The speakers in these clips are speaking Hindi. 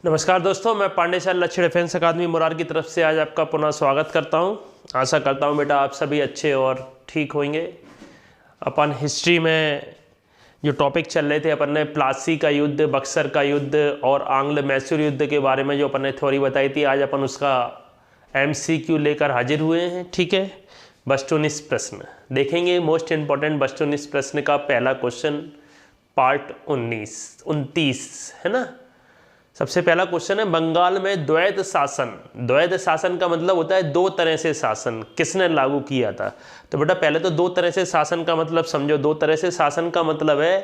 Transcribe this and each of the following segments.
नमस्कार दोस्तों, मैं पांडेसर लक्ष्य डिफेंस अकादमी मुरार की तरफ से आज आपका पुनः स्वागत करता हूं। आशा करता हूं बेटा आप सभी अच्छे और ठीक होंगे। अपन हिस्ट्री में जो टॉपिक चल रहे थे, अपन ने प्लासी का युद्ध, बक्सर का युद्ध और आंग्ल मैसूर युद्ध के बारे में जो अपन ने थ्योरी बताई थी, आज अपन उसका MCQ लेकर हाजिर हुए हैं। ठीक है, वस्तुनिष्ठ प्रश्न देखेंगे। मोस्ट इंपॉर्टेंट वस्तुनिष्ठ प्रश्न का पहला क्वेश्चन पार्ट 29 है ना। सबसे पहला क्वेश्चन है, बंगाल में द्वैध शासन। द्वैध शासन का मतलब होता है दो तरह से शासन, किसने लागू किया था। तो बेटा पहले तो दो तरह से शासन का मतलब समझो। दो तरह से शासन का मतलब है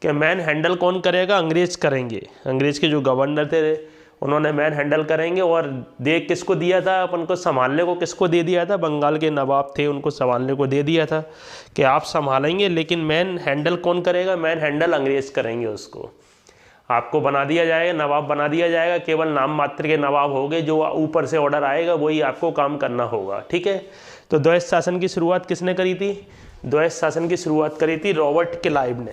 कि मैन हैंडल कौन करेगा, अंग्रेज करेंगे। अंग्रेज के जो गवर्नर थे उन्होंने मैन हैंडल करेंगे। और देख किसको दिया था, अपन को संभालने को किसको दे दिया था, बंगाल के नवाब थे उनको संभालने को दे दिया था कि आप संभालेंगे, लेकिन मैन हैंडल कौन करेगा, मैन हैंडल अंग्रेज करेंगे। उसको आपको बना दिया जाएगा, नवाब बना दिया जाएगा। केवल नाम मात्र के नवाब होंगे, जो ऊपर से ऑर्डर आएगा वही आपको काम करना होगा। ठीक है, तो द्वैध शासन की शुरुआत किसने करी थी, द्वैध शासन की शुरुआत करी थी रॉबर्ट क्लाइव ने।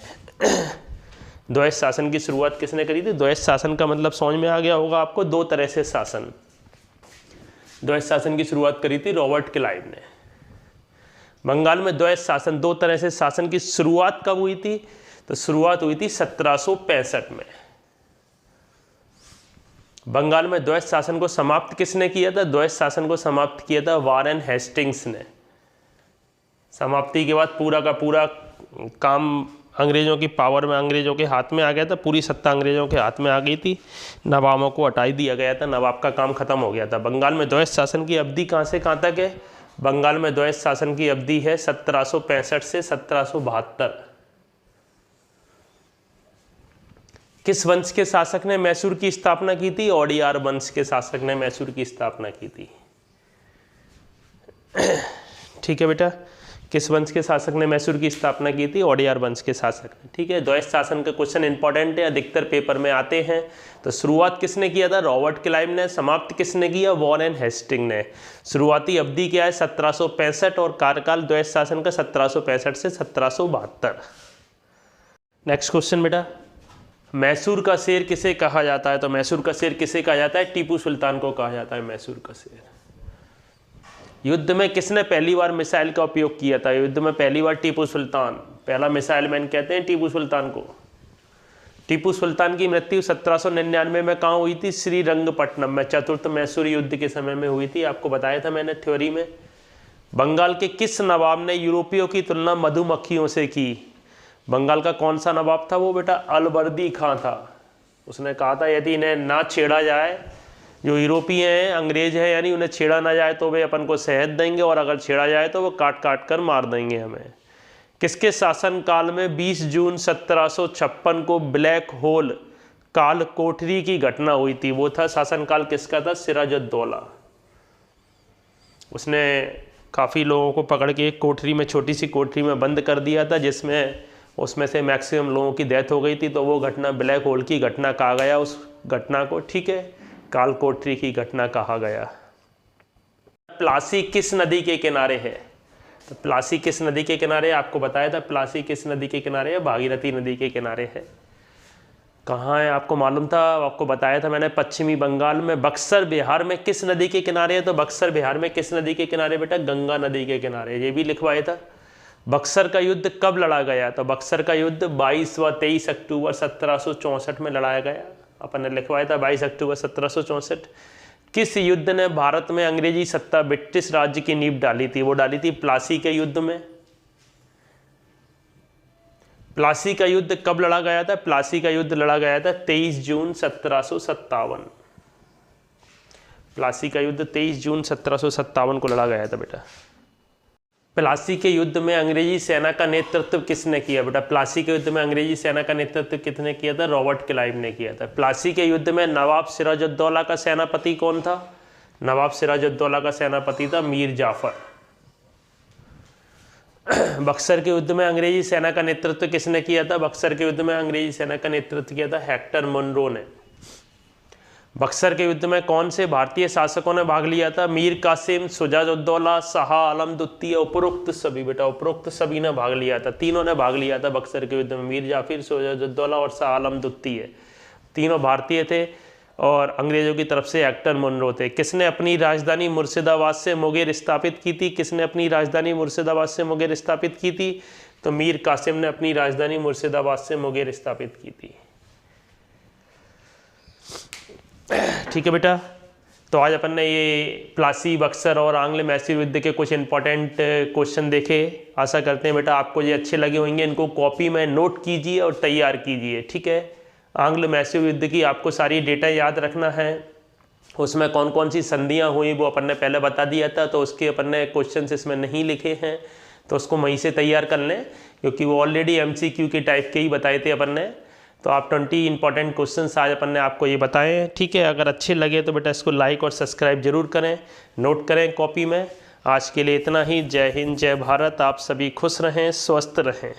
द्वैध शासन की शुरुआत किसने करी थी। द्वैध शासन का मतलब समझ में आ गया होगा आपको, दो तरह से शासन। द्वैध शासन की शुरुआत करी थी रॉबर्ट क्लाइव ने। बंगाल में द्वैध शासन, दो तरह से शासन की शुरुआत कब हुई थी, तो शुरुआत हुई थी 1765 में। बंगाल में द्वैध शासन को समाप्त किसने किया था, द्वैध शासन को समाप्त किया था वारेन हेस्टिंग्स ने। समाप्ति के बाद पूरा का पूरा काम अंग्रेजों की पावर में, अंग्रेजों के हाथ में आ गया था। पूरी सत्ता अंग्रेजों के हाथ में आ गई थी, नवाबों को हटा दिया गया था, नवाब का काम खत्म हो गया था। बंगाल में द्वैध शासन की अवधि कहाँ से कहाँ तक है, बंगाल में द्वैध शासन की अवधि है 1765 से 1772। किस वंश के शासक ने मैसूर की स्थापना की थी, ओडियार वंश के शासक ने मैसूर की स्थापना की थी। ठीक है बेटा, किस वंश के शासक ने मैसूर की स्थापना की थी, ओडियार वंश के शासक ने। ठीक है, द्वैध शासन का क्वेश्चन इंपॉर्टेंट है, अधिकतर पेपर में आते हैं। तो शुरुआत किसने किया था, रॉबर्ट क्लाइव ने। समाप्त किसने किया, वारेन हेस्टिंग ने। शुरुआती अवधि क्या है 1765 और कार्यकाल द्वैध शासन का 1765 से 1772। नेक्स्ट क्वेश्चन बेटा, मैसूर का शेर किसे कहा जाता है। तो मैसूर का शेर किसे कहा जाता है, टीपू सुल्तान को कहा जाता है मैसूर का शेर। युद्ध में किसने पहली बार मिसाइल का उपयोग किया था, युद्ध में पहली बार टीपू सुल्तान, पहला मिसाइल मैन कहते हैं टीपू सुल्तान को। टीपू सुल्तान की मृत्यु 1799 में कहाँ हुई थी, श्रीरंगपट्टनम में, चतुर्थ मैसूर युद्ध के समय में हुई थी। आपको बताया था मैंने थ्योरी में। बंगाल के किस नवाब ने यूरोपियों की तुलना मधुमक्खियों से की। बंगाल का कौन सा नवाब था वो बेटा, अलवर्दी खां था। उसने कहा था यदि इन्हें ना छेड़ा जाए, जो यूरोपीय हैं, अंग्रेज हैं, यानी उन्हें छेड़ा ना जाए तो वे अपन को शहद देंगे, और अगर छेड़ा जाए तो वो काट काट कर मार देंगे हमें। किसके शासनकाल में 20 जून 1756 को ब्लैक होल काल कोठरी की घटना हुई थी, वो था शासनकाल किसका था, सिराजुद्दौला। उसने काफ़ी लोगों को पकड़ के एक कोठरी में, छोटी सी कोठरी में बंद कर दिया था, जिसमें उसमें से मैक्सिमम लोगों की डेथ हो गई थी। तो वो घटना ब्लैक होल की घटना कहा गया उस घटना को। ठीक है, काल कोठरी की घटना कहा गया। प्लासी किस नदी के किनारे है, तो प्लासी किस नदी के किनारे, आपको बताया था प्लासी किस नदी के किनारे है, भागीरथी नदी के किनारे है। कहाँ है आपको मालूम था, आपको बताया था मैंने, पश्चिमी बंगाल में। बक्सर बिहार में किस नदी के किनारे है, तो बक्सर बिहार में किस नदी के किनारे बेटा, गंगा नदी के किनारे। ये भी लिखवाया था। बक्सर का युद्ध कब लड़ा गया, तो बक्सर का युद्ध 22 व 23 अक्टूबर 1764 में लड़ाया गया। अपन ने लिखवाया था 22 अक्टूबर 1764। किस युद्ध ने भारत में अंग्रेजी सत्ता, ब्रिटिश राज्य की नींव डाली थी, वो डाली थी प्लासी के युद्ध में। प्लासी का युद्ध कब लड़ा गया था, प्लासी का युद्ध लड़ा गया था 23 जून 1757। प्लासी का युद्ध 23 जून 1757 को लड़ा गया था बेटा। प्लासी के युद्ध में अंग्रेजी सेना का नेतृत्व किसने किया बेटा, प्लासी के युद्ध में अंग्रेजी सेना का नेतृत्व किसने किया था, रॉबर्ट क्लाइव ने किया था। प्लासी के युद्ध में नवाब सिराजुद्दौला का सेनापति कौन था, नवाब सिराजुद्दौला का सेनापति था मीर जाफर। बक्सर के युद्ध में अंग्रेजी सेना का नेतृत्व किसने किया था, बक्सर के युद्ध में अंग्रेजी सेना का नेतृत्व किया था हेक्टर मुनरो ने। बक्सर के युद्ध में कौन से भारतीय शासकों ने भाग लिया था, मीर कासिम, शुजाउद्दौला, शाह आलम द्वितीय, उपरोक्त सभी बेटा, उपरोक्त सभी ने भाग लिया था। तीनों ने भाग लिया था बक्सर के युद्ध में, मीर जाफिर, शुजाउद्दौला और शाह आलम द्वितीय, तीनों भारतीय थे। और अंग्रेज़ों की तरफ से एक्टर मुनरो थे। किसने अपनी राजधानी मुर्शिदाबाद से मुंगेर स्थापित की थी? किसने अपनी राजधानी मुर्शिदाबाद से मुंगेर स्थापित की थी? तो मीर कासिम ने अपनी राजधानी मुर्शिदाबाद से मुंगेर स्थापित की थी। ठीक है बेटा, तो आज अपन ने ये प्लासी, बक्सर और आंग्ल मैसूर युद्ध के कुछ इंपॉर्टेंट क्वेश्चन देखे। आशा करते हैं बेटा आपको ये अच्छे लगे होंगे। इनको कॉपी में नोट कीजिए और तैयार कीजिए। ठीक है, आंग्ल मैसूर युद्ध की आपको सारी डेटा याद रखना है। उसमें कौन कौन सी संधियाँ हुई वो अपन ने पहले बता दिया था, तो उसके अपन ने क्वेश्चन इसमें नहीं लिखे हैं, तो उसको वहीं से तैयार कर लें, क्योंकि वो ऑलरेडी MCQ के टाइप के ही बताए थे अपन ने। तो आप 20 इंपॉर्टेंट क्वेश्चंस आज अपन ने आपको ये बताए। ठीक है, अगर अच्छे लगे तो बेटा इसको लाइक और सब्सक्राइब जरूर करें, नोट करें कॉपी में। आज के लिए इतना ही। जय हिंद, जय भारत। आप सभी खुश रहें, स्वस्थ रहें।